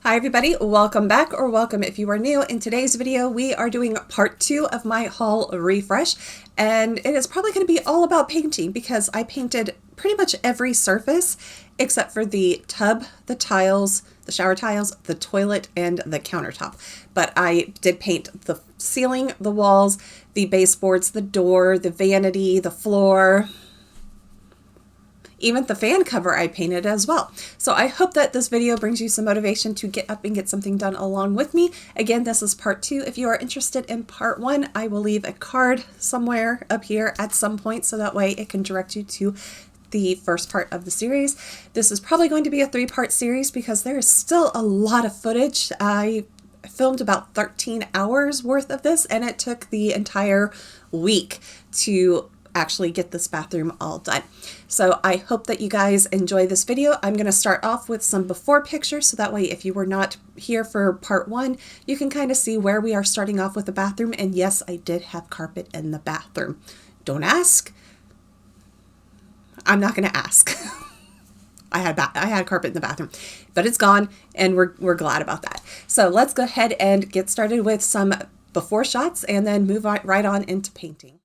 Hi everybody, welcome back, or welcome if you are new. In today's video we are doing part 2 of my haul refresh, and it is probably going to be all about painting because I painted pretty much every surface except for the tub, the tiles, the shower tiles, the toilet, and the countertop. But I did paint the ceiling, the walls, the baseboards, the door, the vanity, the floor. Even the fan cover I painted as well. So I hope that this video brings you some motivation to get up and get something done along with me. Again, this is part 2. If you are interested in part 1, I will leave a card somewhere up here at some point so that way it can direct you to the first part of the series. This is probably going to be a 3-part series because there is still a lot of footage. I filmed about 13 hours worth of this, and it took the entire week to actually get this bathroom all done. So I hope that you guys enjoy this video. I'm going to start off with some before pictures so that way if you were not here for part 1, you can kind of see where we are starting off with the bathroom. And yes, I did have carpet in the bathroom. Don't ask. I'm not going to ask. I had carpet in the bathroom, but it's gone and we're glad about that. So let's go ahead and get started with some before shots and then move right on into painting.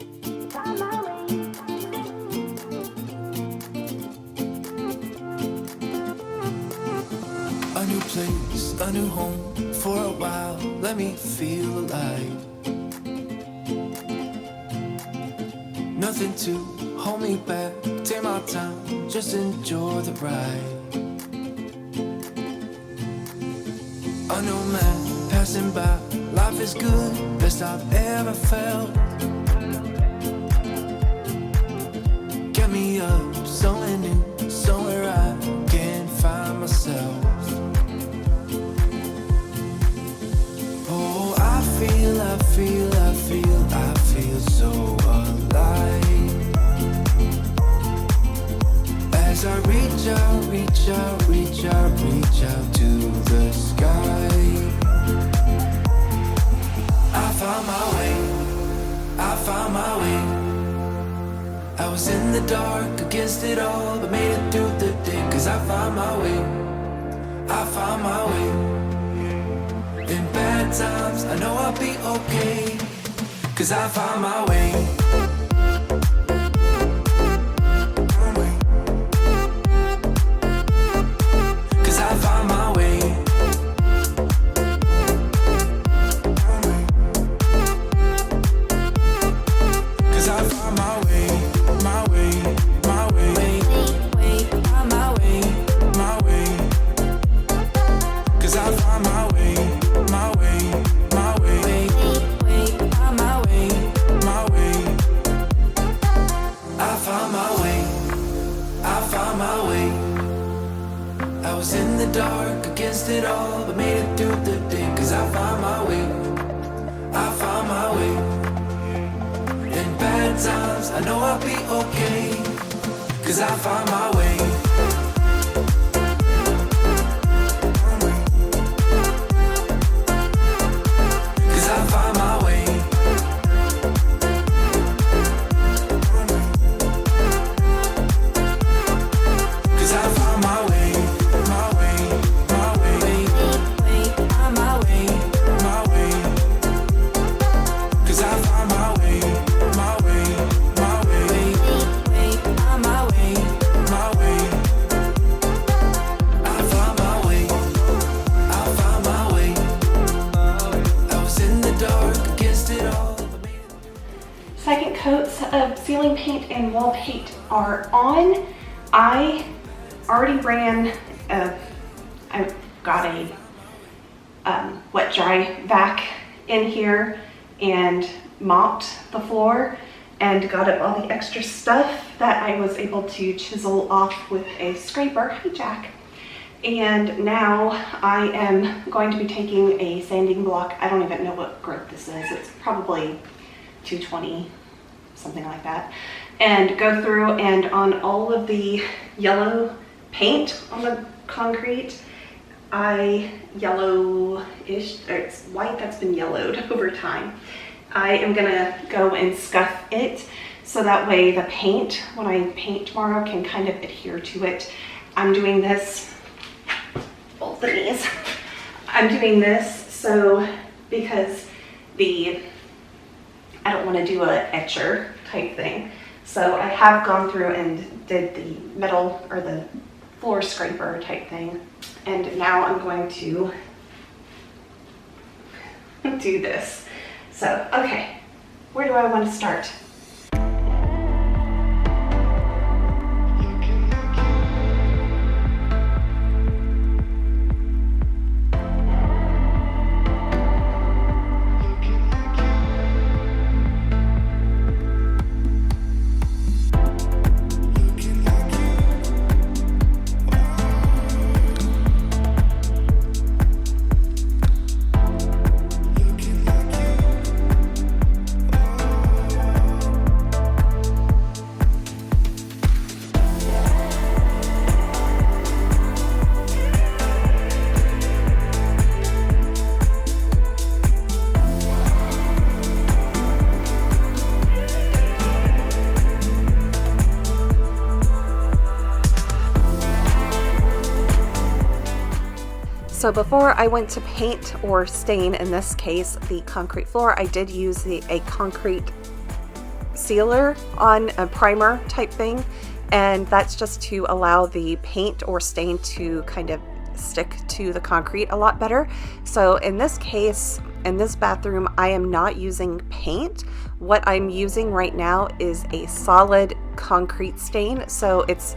A new place, a new home, for a while, let me feel alive. Nothing to hold me back, take my time, just enjoy the ride. A new man passing by, life is good, best I've ever felt. Get me up, somewhere new, somewhere I can find myself. I feel so alive. As I reach out to the sky. I found my way. I was in the dark against it all, but made it through the day. Cause I found my way. In bad times, I know I'll be okay. Cause I found my way. Cause I found my way. Cause I found my way. My way. My way. My way. My way. Cause I found my way. My way. My way. My way. My way. I found my way. I found my way. I was in the dark against it all, but made it through the day. Cause I found my way. I found my way. In bad times, I know I'll be okay. Cause I found my way. Second coats of ceiling paint and wall paint are on. I already ran, I got a wet dry vac in here and mopped the floor and got up all the extra stuff that I was able to chisel off with a scraper. Hi, Jack. And now I am going to be taking a sanding block. I don't even know what grit this is. It's probably 220, something like that. And go through and on all of the yellow paint on the concrete, yellowish, or it's white that's been yellowed over time. I am gonna go and scuff it so that way the paint, when I paint tomorrow, can kind of adhere to it. I'm doing this, both of these. I'm doing this so because I don't want to do a etcher type thing. So I have gone through and did the metal or the floor scraper type thing. And now I'm going to do this. So, okay, where do I want to start? So before I went to paint or stain, in this case, the concrete floor, I did use a concrete sealer on a primer type thing. And that's just to allow the paint or stain to kind of stick to the concrete a lot better. So in this case, in this bathroom, I am not using paint. What I'm using right now is a solid concrete stain. So it's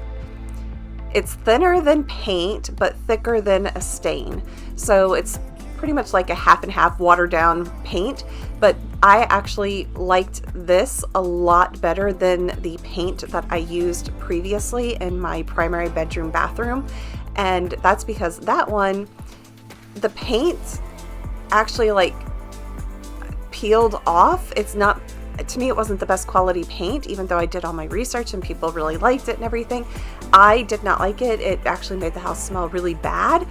thinner than paint, but thicker than a stain. So it's pretty much like a half and half watered down paint, but I actually liked this a lot better than the paint that I used previously in my primary bedroom bathroom. And that's because that one, the paint actually like peeled off. It's not, to me, it wasn't the best quality paint, even though I did all my research and people really liked it and everything. I did not like it. It actually made the house smell really bad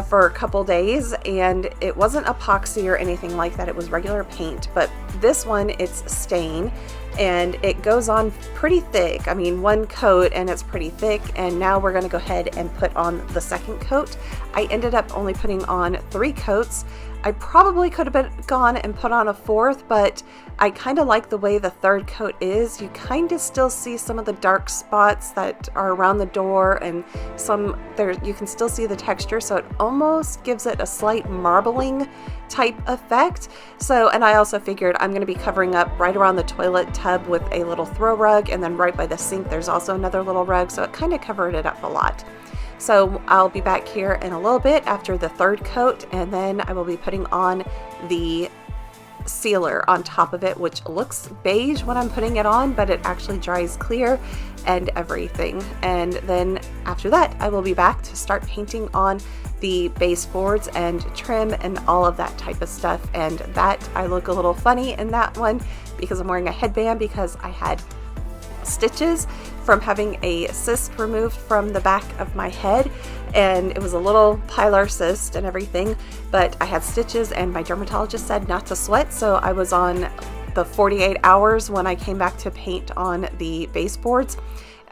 for a couple days, and it wasn't epoxy or anything like that. It was regular paint, but this one, it's stain, and it goes on pretty thick. I mean, one coat and it's pretty thick, and now we're gonna go ahead and put on the second coat. I ended up only putting on 3 coats. I probably could have gone and put on a 4th, but I kind of like the way the 3rd coat is. You kind of still see some of the dark spots that are around the door, and some there you can still see the texture, so it almost gives it a slight marbling type effect. So, and I also figured I'm going to be covering up right around the toilet tub with a little throw rug, and then right by the sink there's also another little rug, so it kind of covered it up a lot. So I'll be back here in a little bit after the 3rd coat, and then I will be putting on the sealer on top of it, which looks beige when I'm putting it on, but it actually dries clear and everything. And then after that, I will be back to start painting on the baseboards and trim and all of that type of stuff. And that, I look a little funny in that one because I'm wearing a headband because I had stitches from having a cyst removed from the back of my head, and it was a little pilar cyst and everything, but I had stitches and my dermatologist said not to sweat, so I was on the 48 hours when I came back to paint on the baseboards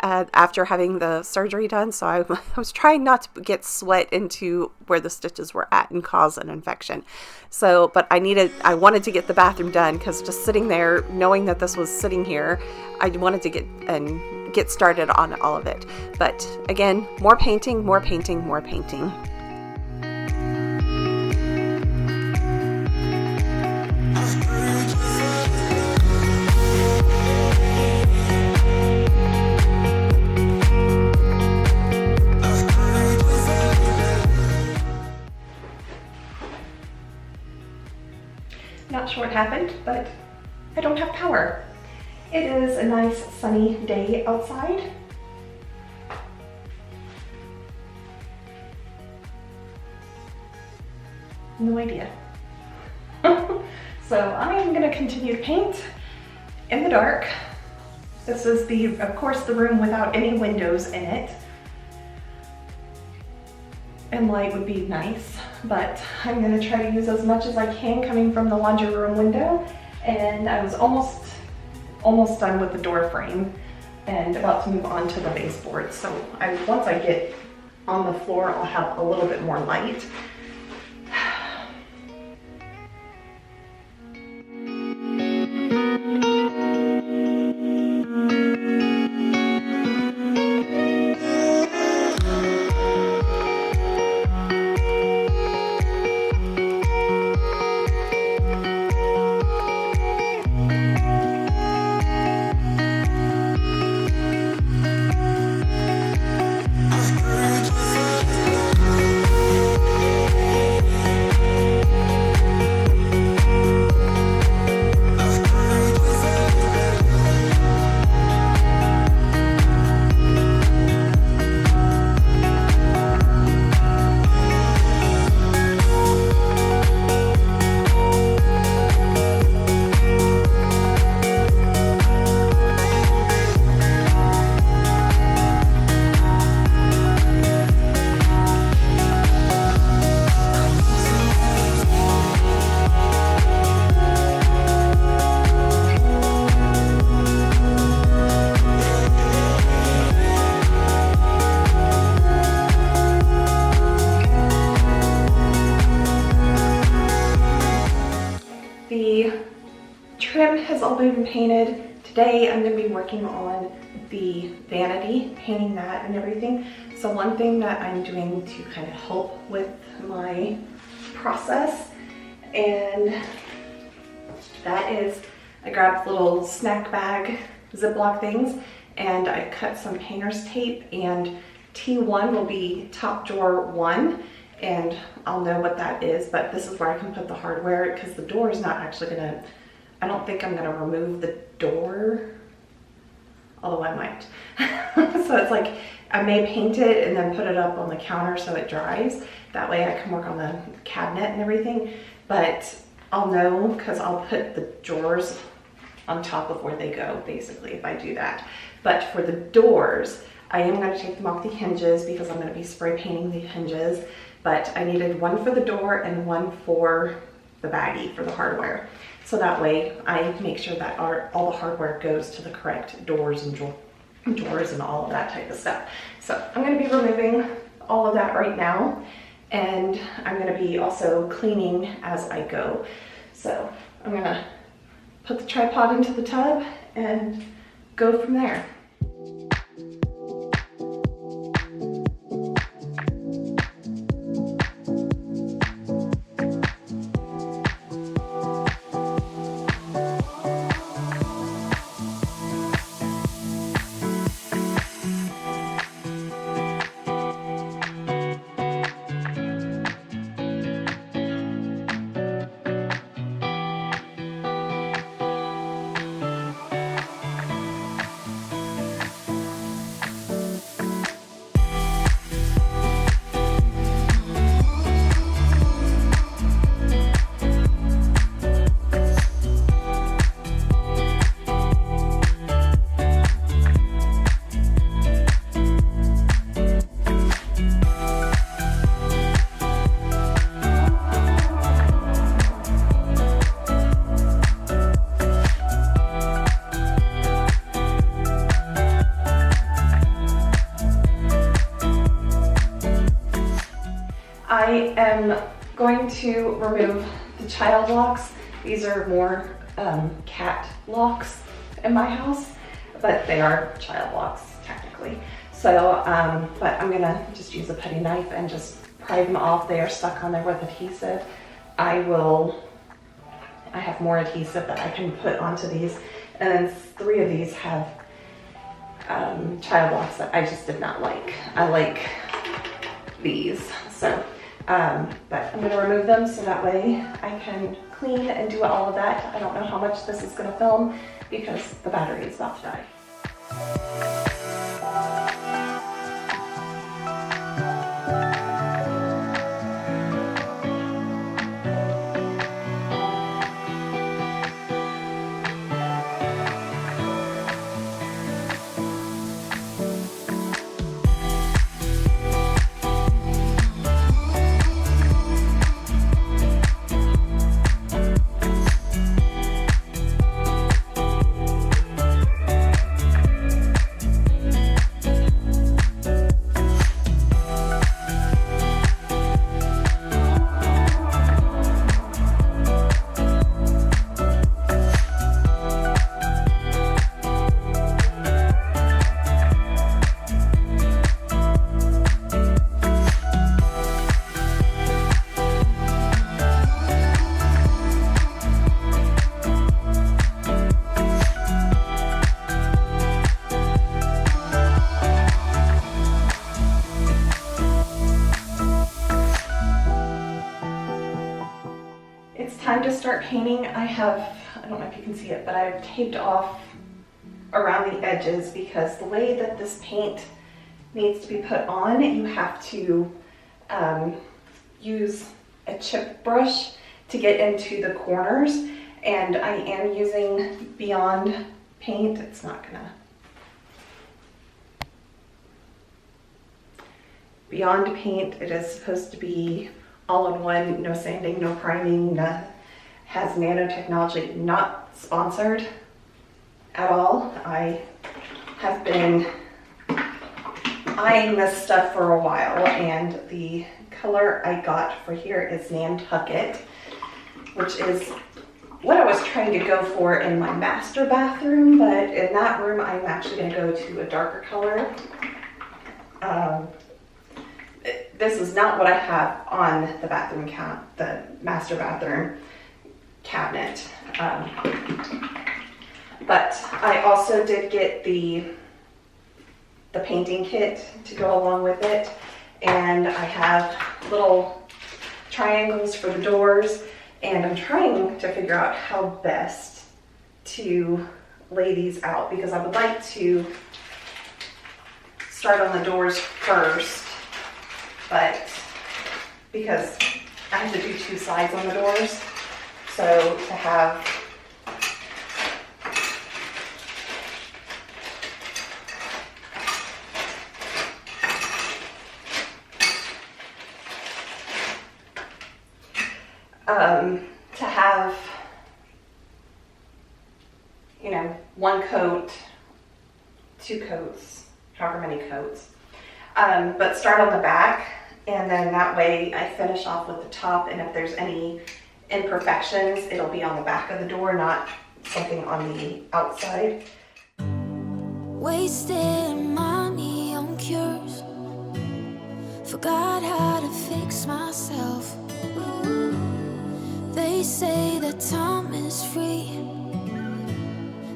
after having the surgery done. So I was trying not to get sweat into where the stitches were at and cause an infection. So, but I wanted to get the bathroom done because just sitting there, knowing that this was sitting here, I wanted to get started on all of it. But again, more painting, more painting, more painting. Not sure what happened, but I don't have power. It is a nice sunny day outside. No idea. So I'm gonna continue to paint in the dark. This is of course, the room without any windows in it. And light would be nice, but I'm gonna try to use as much as I can coming from the laundry room window. And I was almost done with the door frame and about to move on to the baseboard. So once I get on the floor, I'll have a little bit more light. trim has all been painted. Today I'm going to be working on the vanity, painting that and everything. So one thing that I'm doing to kind of help with my process, and that is I grabbed little snack bag Ziploc things and I cut some painter's tape, and T1 will be top drawer 1, and I'll know what that is, but this is where I can put the hardware because the door is not actually gonna, I don't think I'm gonna remove the door, although I might. So it's like, I may paint it and then put it up on the counter so it dries. That way I can work on the cabinet and everything, but I'll know because I'll put the drawers on top of where they go, basically, if I do that. But for the doors, I am going to take them off the hinges because I'm going to be spray painting the hinges, but I needed one for the door and one for the baggie for the hardware. So that way I make sure that all the hardware goes to the correct doors and drawers and all of that type of stuff. So I'm going to be removing all of that right now, and I'm going to be also cleaning as I go. So I'm going to put the tripod into the tub and go from there. I am going to remove the child locks. These are more cat locks in my house, but they are child locks technically. So, but I'm gonna just use a putty knife and just pry them off. They are stuck on there with adhesive. I have more adhesive that I can put onto these, and 3 of these have child locks that I just did not like. I like these, so. But I'm going to remove them so that way I can clean and do all of that. I don't know how much this is going to film because the battery is about to die. Time to start painting. I don't know if you can see it, but I've taped off around the edges because the way that this paint needs to be put on, you have to use a chip brush to get into the corners, and I am using Beyond paint. It's not gonna. Beyond paint, it is supposed to be all-in-one, no sanding, no priming, has nanotechnology, not sponsored at all. I have been eyeing this stuff for a while, and the color I got for here is Nantucket, which is what I was trying to go for in my master bathroom, but in that room I'm actually going to go to a darker color. This is not what I have on the bathroom the master bathroom cabinet. But I also did get the painting kit to go along with it, and I have little triangles for the doors, and I'm trying to figure out how best to lay these out, because I would like to start on the doors first, but because I have to do two sides on the doors, so to have you know, one coat, two coats, however many coats, but start on the back, and then that way I finish off with the top, and if there's any imperfections, it'll be on the back of the door, not something on the outside. Wasted money on cures, forgot how to fix myself. They say that time is free,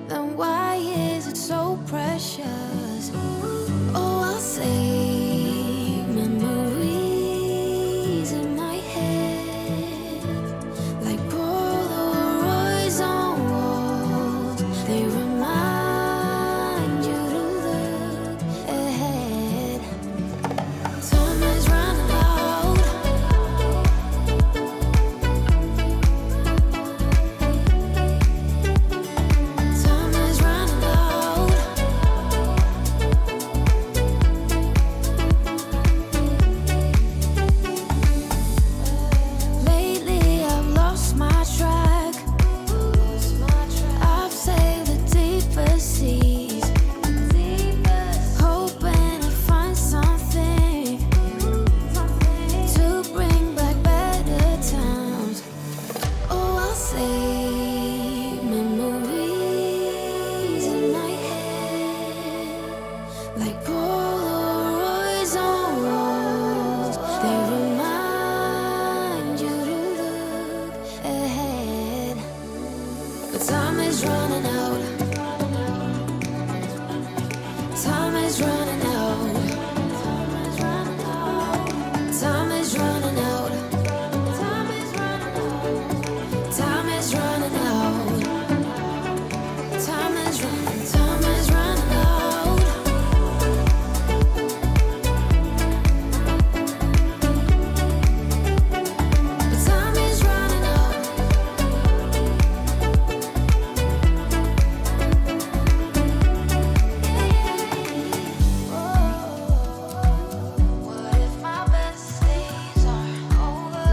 then why is it so precious? Oh, I'll say memories in my head, like Polaroids on walls. They remind you to look ahead. Time is running out. Time is running out. Lately I've lost my track. I've sailed the deeper seas, hoping to find something to bring back better times. Oh, I'll say memories in my head, like Polaroids on walls. They remind you to look ahead. But time is running out. Time is running out. Time is running out. Time is running out. Time is running out. Time is running. Time is running out. But time is running out. What if my best days are over?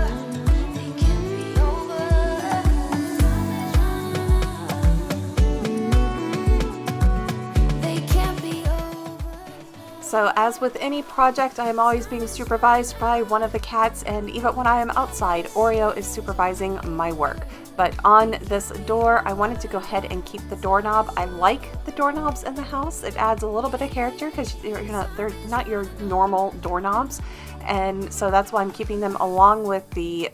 They can be over. They can't be over. So as with any project, I am always being supervised by one of the cats, and even when I am outside, Oreo is supervising my work. But on this door, I wanted to go ahead and keep the doorknob. I like the doorknobs in the house. It adds a little bit of character because they're not your normal doorknobs, and so that's why I'm keeping them along with the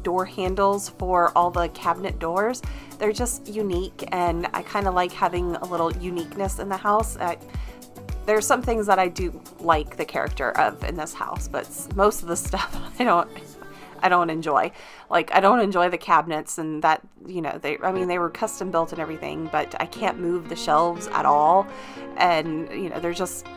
door handles for all the cabinet doors. They're just unique, and I kind of like having a little uniqueness in the house. There's some things that I do like the character of in this house, but most of the stuff I don't enjoy. Like, I don't enjoy the cabinets, and that, you know, they were custom built and everything, but I can't move the shelves at all. And, you know, they're just,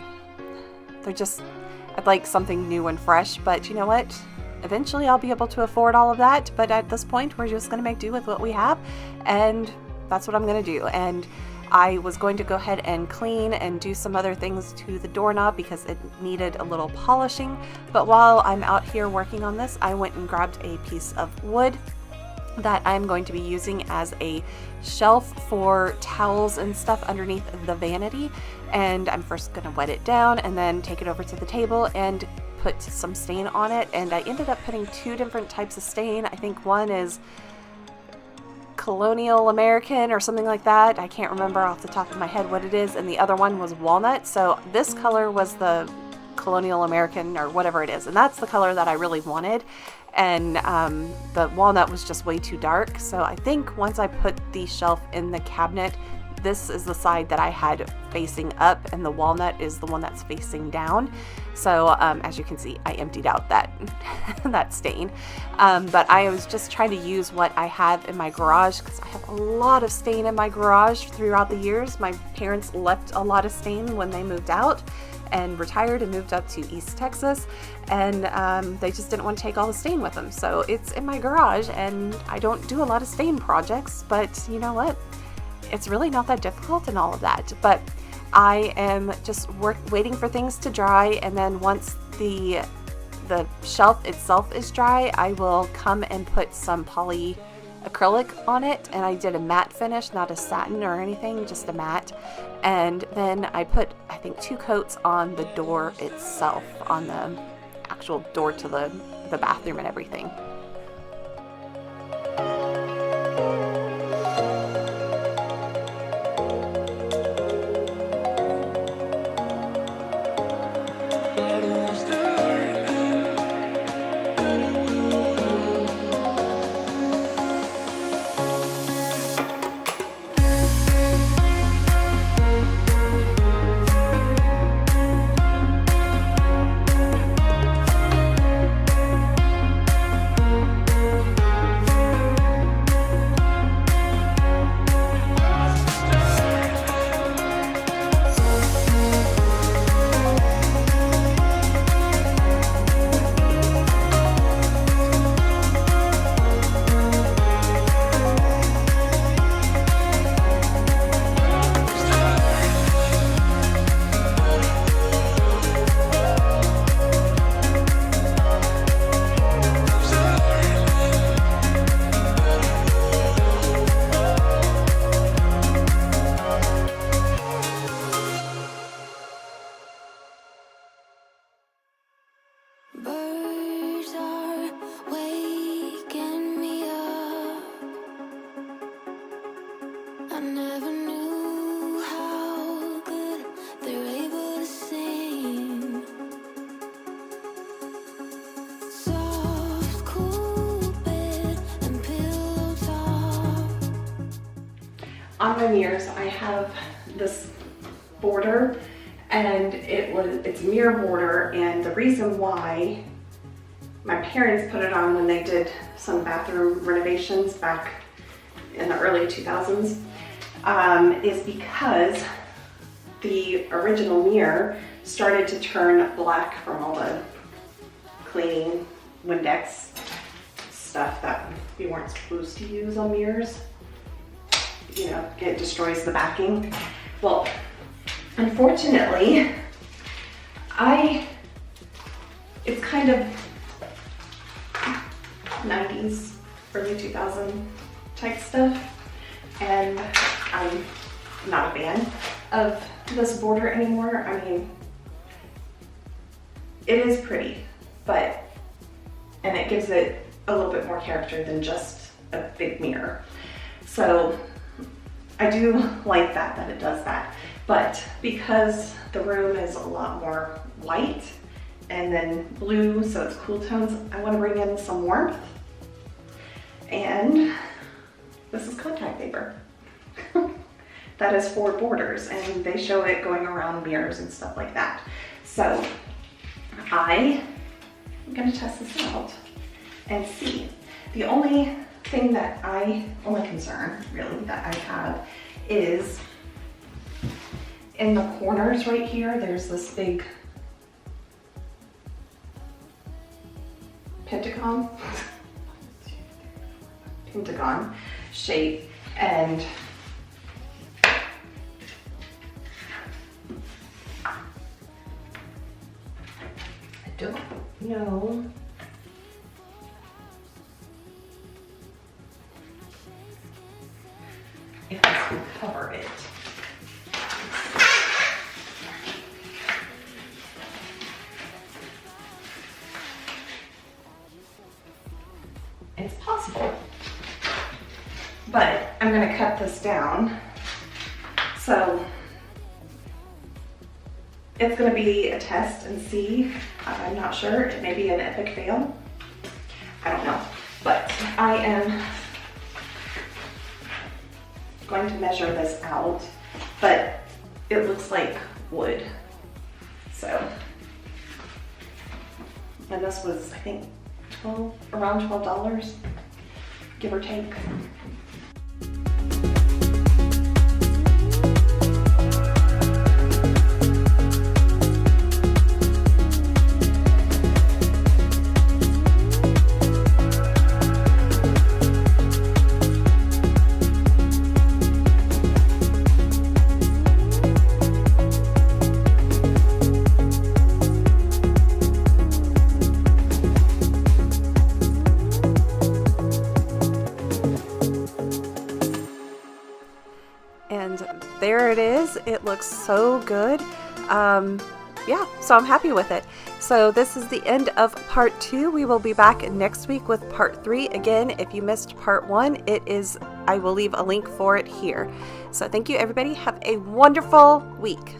I'd like something new and fresh, but you know what? Eventually I'll be able to afford all of that. But at this point, we're just going to make do with what we have. And that's what I'm going to do. And I was going to go ahead and clean and do some other things to the doorknob because it needed a little polishing. But while I'm out here working on this, I went and grabbed a piece of wood that I'm going to be using as a shelf for towels and stuff underneath the vanity. And I'm first going to wet it down and then take it over to the table and put some stain on it. And I ended up putting two different types of stain. I think one is Colonial American or something like that. I can't remember off the top of my head what it is. And the other one was walnut. So this color was the Colonial American or whatever it is. And that's the color that I really wanted. And the walnut was just way too dark. So I think once I put the shelf in the cabinet, this is the side that I had facing up, and the walnut is the one that's facing down. So as you can see, I emptied out that that stain. But I was just trying to use what I have in my garage, because I have a lot of stain in my garage throughout the years. My parents left a lot of stain when they moved out and retired and moved up to East Texas, and they just didn't want to take all the stain with them. So it's in my garage, and I don't do a lot of stain projects, but you know what? It's really not that difficult and all of that. But I am just waiting for things to dry, and then once the shelf itself is dry, I will come and put some poly acrylic on it. And I did a matte finish, not a satin or anything, just a matte. And then I put, I think, 2 coats on the door itself, on the actual door to the bathroom and everything. Birds are waking me up. I never knew how good they're able to sing. Soft, cool bed and pillow talk. On my mirrors, I have this border, and it's mirror border, and the reason why my parents put it on when they did some bathroom renovations back in the early 2000s is because the original mirror started to turn black from all the cleaning Windex stuff that we weren't supposed to use on mirrors. You know, it destroys the backing. Well, unfortunately, it's kind of 90s, early 2000 type stuff, and I'm not a fan of this border anymore. I mean, it is pretty, and it gives it a little bit more character than just a big mirror. So I do like that it does that. But because the room is a lot more white and then blue, so it's cool tones, I want to bring in some warmth. And this is contact paper. That is for borders, and they show it going around mirrors and stuff like that. So I'm going to test this out and see. The only concern really that I have is in the corners right here, there's this big pentagon shape, and I don't know if this will cover it. It's possible, but I'm going to cut this down. So it's going to be a test and see. I'm not sure. It may be an epic fail. I don't know. But I am going to measure this out. But it looks like wood. So, and this was, I think, around $12, give or take. And there it is. It looks so good. Yeah, so I'm happy with it. So this is the end of part 2. We will be back next week with part 3. Again, if you missed part 1, I will leave a link for it here. So thank you, everybody. Have a wonderful week.